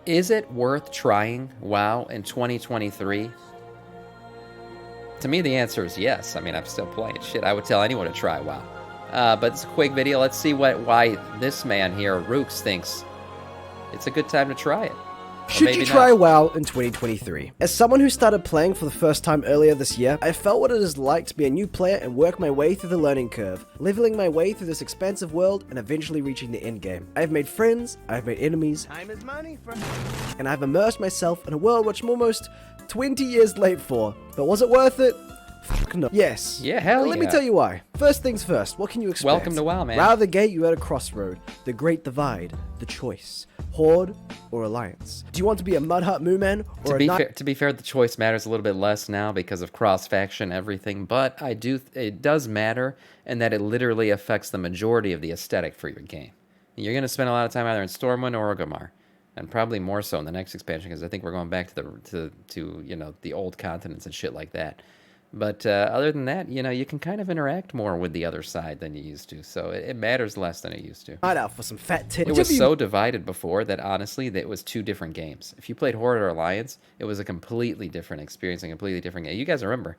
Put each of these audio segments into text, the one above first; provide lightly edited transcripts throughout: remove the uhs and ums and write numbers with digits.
Is it worth trying WoW in 2023? To me, the answer is yes. I mean, I'm still playing. Shit, I would tell anyone to try WoW. But it's a quick video. Let's see why this man here, Rooks, thinks it's a good time to try it. Should you try WoW in 2023? As someone who started playing for the first time earlier this year, I felt what it is like to be a new player and work my way through the learning curve, leveling my way through this expansive world and eventually reaching the end game. I've made friends, I've made enemies, time is money, and I've immersed myself in a world which I'm almost 20 years late for. But was it worth it? Fuck no. Yes. Yeah, hell yeah. Let me tell you why. First things first, what can you expect? Welcome to WoW, man. Right out of the gate, you're at a crossroad. The great divide. The choice. Horde or Alliance. Do you want to be a Mud Hut Mooman or to be fair, the choice matters a little bit less now because of cross-faction everything, but it does matter in that it literally affects the majority of the aesthetic for your game. You're going to spend a lot of time either in Stormwind or Orgrimmar, and probably more so in the next expansion because I think we're going back to you know, the old continents and shit like that. But other than that, you know, you can kind of interact more with the other side than you used to. So it matters less than it used to. Night out for some fat tits. It was so divided before that, honestly, that it was two different games. If you played Horde or Alliance, it was a completely different experience, a completely different game. You guys remember,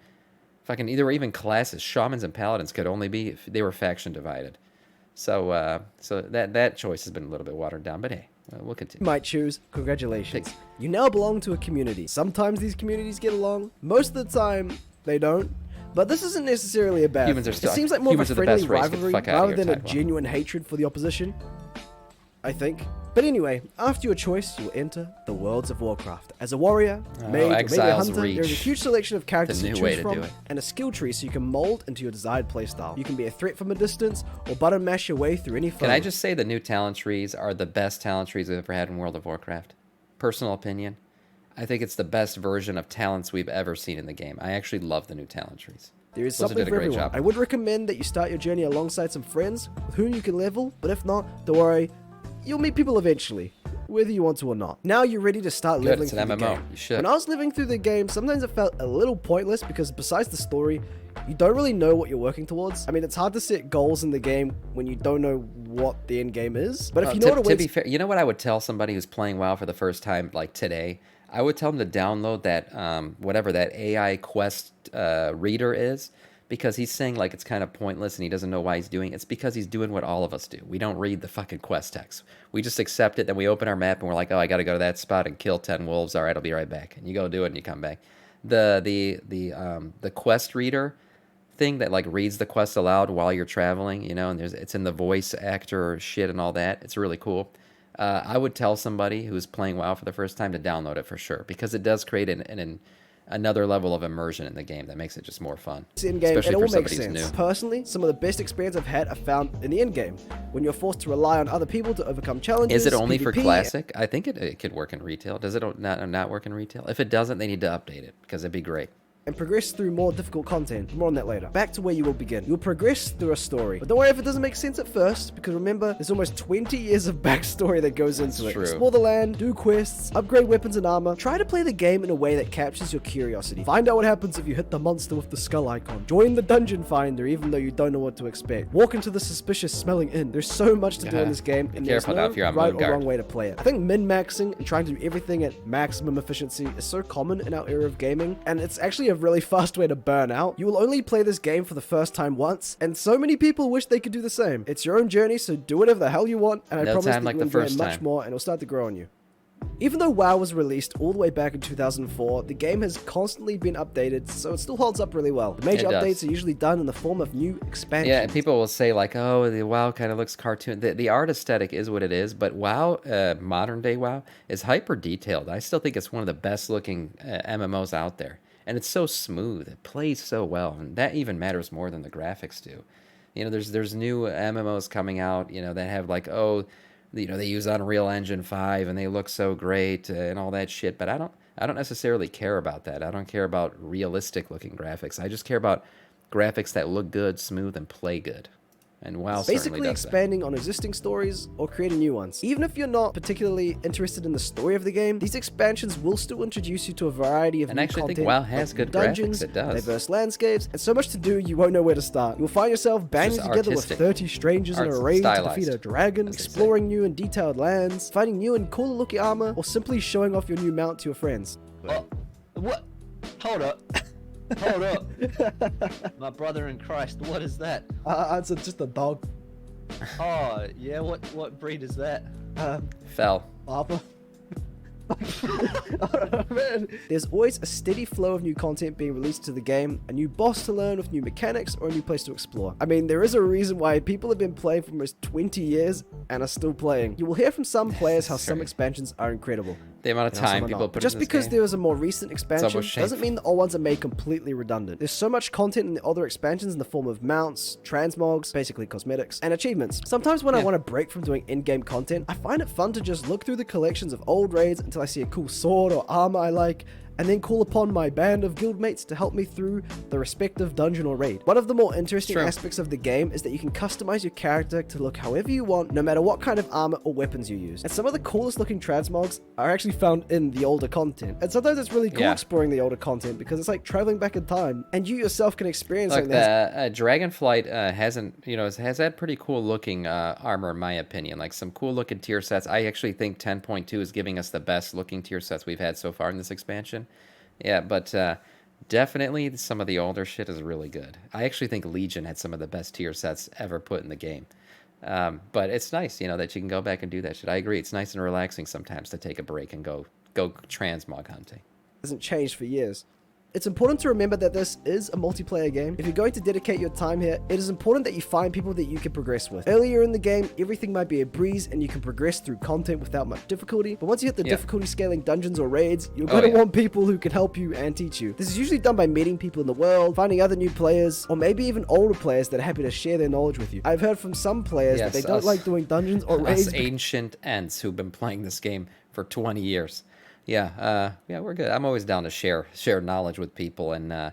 fucking, there were even classes. Shamans and Paladins could only be if they were faction divided. So that choice has been a little bit watered down, but hey. We'll continue. You might choose. Congratulations. You now belong to a community. Sometimes these communities get along. Most of the time, they don't. But this isn't necessarily a bad thing. It seems like more of a friendly rivalry rather than a genuine hatred for the opposition, I think. But anyway, after your choice, you will enter the worlds of Warcraft. As a warrior, mage, or maybe a hunter, there is a huge selection of characters to choose from, and a skill tree so you can mold into your desired playstyle. You can be a threat from a distance, or button mash your way through any foe. Can I just say the new talent trees are the best talent trees we've ever had in World of Warcraft? Personal opinion. I think it's the best version of talents we've ever seen in the game. I actually love the new talent trees. There is something for everyone. I would recommend that you start your journey alongside some friends with whom you can level, but if not, don't worry. You'll meet people eventually, whether you want to or not. Now you're ready to start leveling through the game. You should. When I was living through the game, sometimes it felt a little pointless because besides the story, you don't really know what you're working towards. I mean, it's hard to set goals in the game when you don't know what the end game is. But if you know what it to be fair, you know what I would tell somebody who's playing WoW for the first time, like today? I would tell them to download that, whatever that AI quest reader is, because he's saying like it's kind of pointless and he doesn't know why he's doing it. It's because he's doing what all of us do. We don't read the fucking quest text. We just accept it, then we open our map and we're like, oh, I got to go to that spot and kill 10 wolves. All right, I'll be right back. And you go do it and you come back. The quest reader thing that like reads the quest aloud while you're traveling, you know, and it's in the voice actor shit and all that. It's really cool. I would tell somebody who's playing WoW for the first time to download it for sure, because it does create another level of immersion in the game that makes it just more fun. Especially for somebody who's new. Personally, some of the best experience I've had are found in the end game, when you're forced to rely on other people to overcome challenges. Is it only for Classic? I think it could work in retail. Does it not work in retail? If it doesn't, they need to update it, because it'd be great. And progress through more difficult content. More on that later. Back to where you will begin. You'll progress through a story. But don't worry if it doesn't make sense at first, because remember, there's almost 20 years of backstory that goes into it. Explore the land, do quests, upgrade weapons and armor. Try to play the game in a way that captures your curiosity. Find out what happens if you hit the monster with the skull icon. Join the dungeon finder even though you don't know what to expect. Walk into the suspicious smelling inn. There's so much to do in this game, and there's no right or wrong way to play it. I think min-maxing and trying to do everything at maximum efficiency is so common in our era of gaming, and it's actually a really fast way to burn out. You will only play this game for the first time once, and so many people wish they could do the same. It's your own journey, so do whatever the hell you want, and I promise that you'll enjoy it much more, and it'll start to grow on you. Even though WoW was released all the way back in 2004, the game has constantly been updated, so it still holds up really well. The major updates are usually done in the form of new expansions. Yeah, and people will say like, oh, the WoW kind of looks cartoon. The art aesthetic is what it is, but WoW, modern day WoW, is hyper detailed. I still think it's one of the best looking MMOs out there. And it's so smooth. It plays so well. And that even matters more than the graphics do. You know, there's new MMOs coming out, you know, that have like, oh, you know, they use Unreal Engine 5 and they look so great and all that shit. But I don't necessarily care about that. I don't care about realistic looking graphics. I just care about graphics that look good, smooth, and play good. And WoW It's certainly basically does that. expanding on existing stories or creating new ones. Even if you're not particularly interested in the story of the game, these expansions will still introduce you to a variety of And new I actually content, think WoW has like good new dungeons, graphics. It does. diverse landscapes, and so much to do you won't know where to start. You'll find yourself banding just together artistic. with 30 strangers in a raid to defeat a Stylized, dragon, as they say. exploring new and detailed lands, finding new and cooler looking armor, or simply showing off your new mount to your friends. Oh, what? Hold up. Hold up. My brother in Christ, what is that? It's just a dog. Oh, yeah, what breed is that? Fell. Lava. Oh, man. There's always a steady flow of new content being released to the game, a new boss to learn with new mechanics, or a new place to explore. I mean, there is a reason why people have been playing for almost 20 years and are still playing. You will hear from some players how some expansions are incredible. The amount of And some time are people not. put Just in this because game. there is a more recent expansion almost doesn't shameful. mean the old ones are made completely redundant. There's so much content in the other expansions in the form of mounts, transmogs, basically cosmetics, and achievements. Sometimes when I want to break from doing in-game content, I find it fun to just look through the collections of old raids until I see a cool sword or armor I like, and then call upon my band of guildmates to help me through the respective dungeon or raid. One of the more interesting True. aspects of the game is that you can customize your character to look however you want, no matter what kind of armor or weapons you use. And some of the coolest looking transmogs are actually found in the older content. And sometimes it's really cool Yeah. exploring the older content because it's like traveling back in time, and you yourself can experience Look, something that's Dragonflight hasn't, has had pretty cool looking armor in my opinion. Like some cool looking tier sets. I actually think 10.2 is giving us the best looking tier sets we've had so far in this expansion. Yeah, but definitely some of the older shit is really good. I actually think Legion had some of the best tier sets ever put in the game. But it's nice, that you can go back and do that shit. I agree. It's nice and relaxing sometimes to take a break and go transmog hunting. hasn't changed for years. It's important to remember that this is a multiplayer game. If you're going to dedicate your time here, it is important that you find people that you can progress with. Earlier in the game, everything might be a breeze and you can progress through content without much difficulty. But once you hit the difficulty scaling dungeons or raids, you're going to want people who can help you and teach you. This is usually done by meeting people in the world, finding other new players, or maybe even older players that are happy to share their knowledge with you. I've heard from some players that they don't like doing dungeons or raids. Us ancient Ents who've been playing this game for 20 years. Yeah, we're good. I'm always down to share knowledge with people and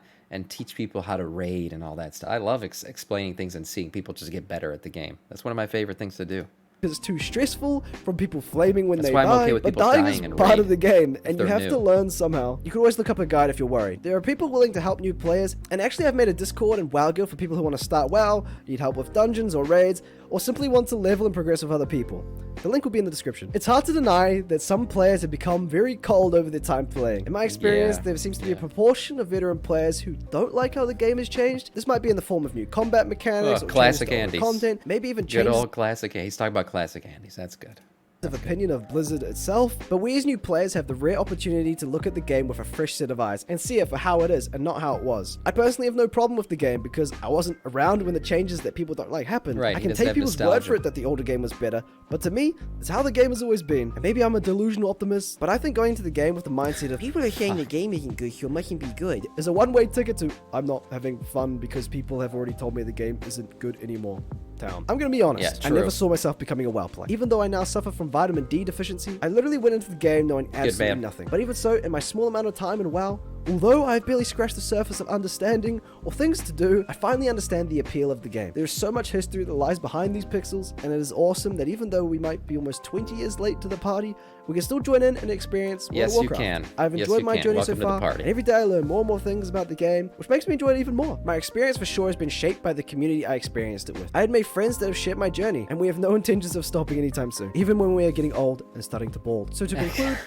teach people how to raid and all that stuff. I love explaining things and seeing people just get better at the game. That's one of my favorite things to do. Because it's too stressful, from people flaming when That's they why I'm die, okay with but people dying dying is in part raid of the game, and you they're have new. to learn somehow. You can always look up a guide if you're worried. There are people willing to help new players, and actually I've made a Discord and WoW Guild for people who want to start WoW, need help with dungeons or raids, or simply want to level and progress with other people. The link will be in the description. It's hard to deny that some players have become very cold over their time playing. In my experience, there seems to be a proportion of veteran players who don't like how the game has changed. This might be in the form of new combat mechanics, or classic changes to older Andes. content, maybe even Good changes old classic. He's talking about classic Andes. That's good. of opinion of Blizzard itself, but we as new players have the rare opportunity to look at the game with a fresh set of eyes and see it for how it is and not how it was. I personally have no problem with the game because I wasn't around when the changes that people don't like happened. Right, I he can doesn't take have people's word nostalgia. for it that the older game was better, but to me, it's how the game has always been. And maybe I'm a delusional optimist, but I think going into the game with the mindset of people are saying the game isn't good, so it mustn't be good, is a one-way ticket to I'm not having fun because people have already told me the game isn't good anymore. Town. I'm gonna be honest, Yeah, I never true. saw myself becoming a WoW player. Even though I now suffer from vitamin D deficiency, I literally went into the game knowing absolutely man. nothing. But even so, in my small amount of time in WoW, although I've barely scratched the surface of understanding or things to do, I finally understand the appeal of the game. There is so much history that lies behind these pixels, and it is awesome that even though we might be almost 20 years late to the party, we can still join in and experience World Yes, of you Warcraft. can. I've Yes, enjoyed you my can. journey Welcome so to the far, party. and every day I learn more and more things about the game, which makes me enjoy it even more. My experience for sure has been shaped by the community I experienced it with. I had made friends that have shared my journey, and we have no intentions of stopping anytime soon, even when we are getting old and starting to bald. So to conclude,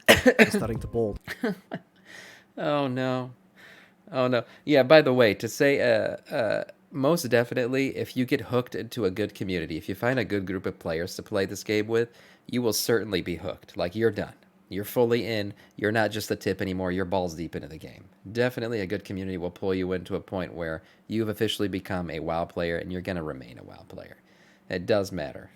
I'm starting to bald. Oh no. Oh no. Yeah, by the way, to say most definitely if you get hooked into a good community, if you find a good group of players to play this game with, you will certainly be hooked. Like you're done. You're fully in. You're not just the tip anymore. You're balls deep into the game. Definitely a good community will pull you into a point where you've officially become a WoW player and you're going to remain a WoW player. It does matter.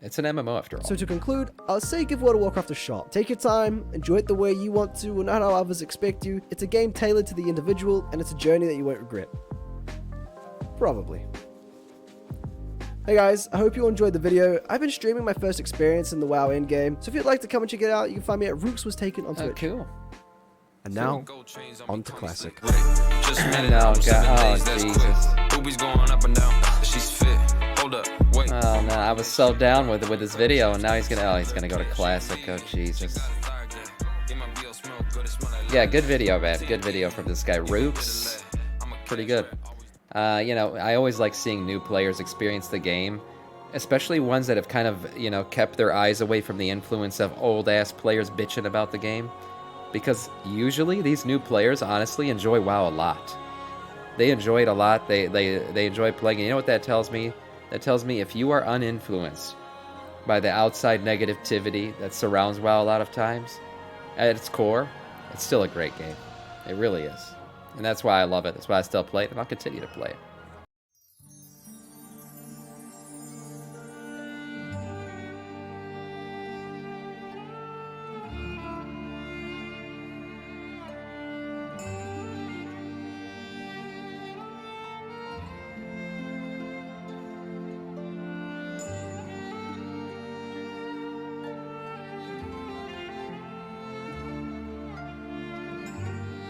It's an MMO after all. So to conclude, I'll say give World of Warcraft a shot. Take your time, enjoy it the way you want to, and not how others expect you. It's a game tailored to the individual, and it's a journey that you won't regret. Probably. Hey guys, I hope you enjoyed the video. I've been streaming my first experience in the WoW endgame, so if you'd like to come and check it out, you can find me at Rooks Was Taken on Oh, Twitch. cool. And now, on to Classic. No, God, oh, Jesus. Boobies going up and down. She's fit. Hold up. Wait. Oh, no, I was so down with this video, and now he's gonna go to Classic. Oh, Jesus. Yeah, good video, man. Good video from this guy. Rooks. Pretty good. You know, I always like seeing new players experience the game, especially ones that have kind of, you know, kept their eyes away from the influence of old-ass players bitching about the game. Because usually these new players honestly enjoy WoW a lot. They enjoy it a lot. They enjoy playing. And you know what that tells me? That tells me if you are uninfluenced by the outside negativity that surrounds WoW a lot of times, at its core, it's still a great game. It really is. And that's why I love it. That's why I still play it, and I'll continue to play it.